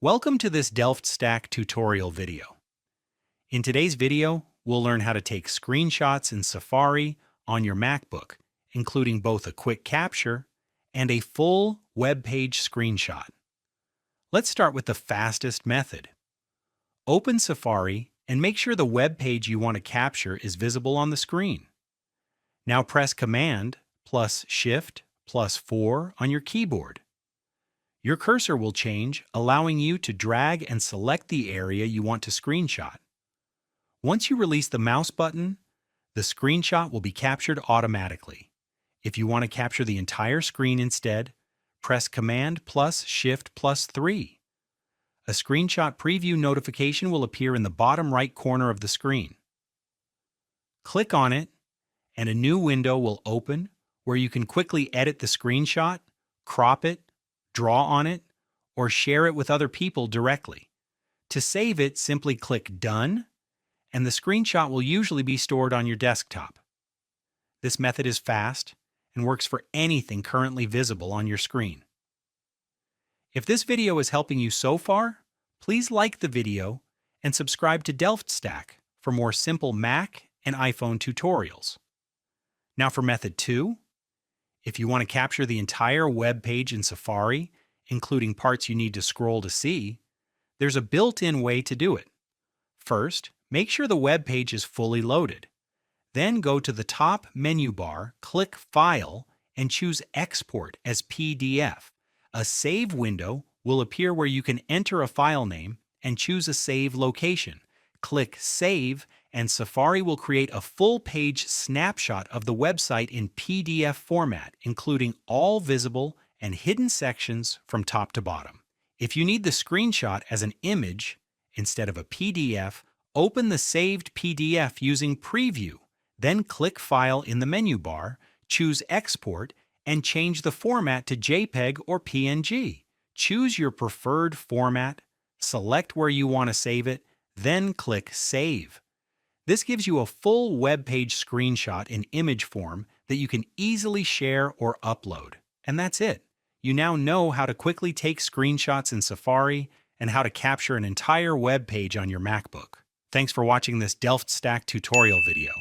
Welcome to this DelftStack tutorial video. In today's video, we'll learn how to take screenshots in Safari on your MacBook, including both a quick capture and a full web page screenshot. Let's start with the fastest method. Open Safari and make sure the web page you want to capture is visible on the screen. Now press Command plus Shift plus 4 on your keyboard. Your cursor will change, allowing you to drag and select the area you want to screenshot. Once you release the mouse button, the screenshot will be captured automatically. If you want to capture the entire screen instead, press Command plus Shift plus 3. A screenshot preview notification will appear in the bottom right corner of the screen. Click on it, and a new window will open where you can quickly edit the screenshot, crop it, draw on it, or share it with other people directly. To save it, simply click Done, and the screenshot will usually be stored on your desktop. This method is fast and works for anything currently visible on your screen. If this video is helping you so far, please like the video and subscribe to DelftStack for more simple Mac and iPhone tutorials. Now for method 2. If you want to capture the entire web page in Safari, including parts you need to scroll to see, there's a built-in way to do it. First, make sure the web page is fully loaded. Then go to the top menu bar, click File, and choose Export as PDF. A save window will appear where you can enter a file name and choose a save location. Click Save, and Safari will create a full-page snapshot of the website in PDF format, including all visible and hidden sections from top to bottom. If you need the screenshot as an image instead of a PDF, open the saved PDF using Preview. Then click File in the menu bar, choose Export, and change the format to JPEG or PNG. Choose your preferred format, select where you want to save it, then click Save. This gives you a full web page screenshot in image form that you can easily share or upload. And that's it. You now know how to quickly take screenshots in Safari and how to capture an entire web page on your MacBook. Thanks for watching this DelftStack tutorial video.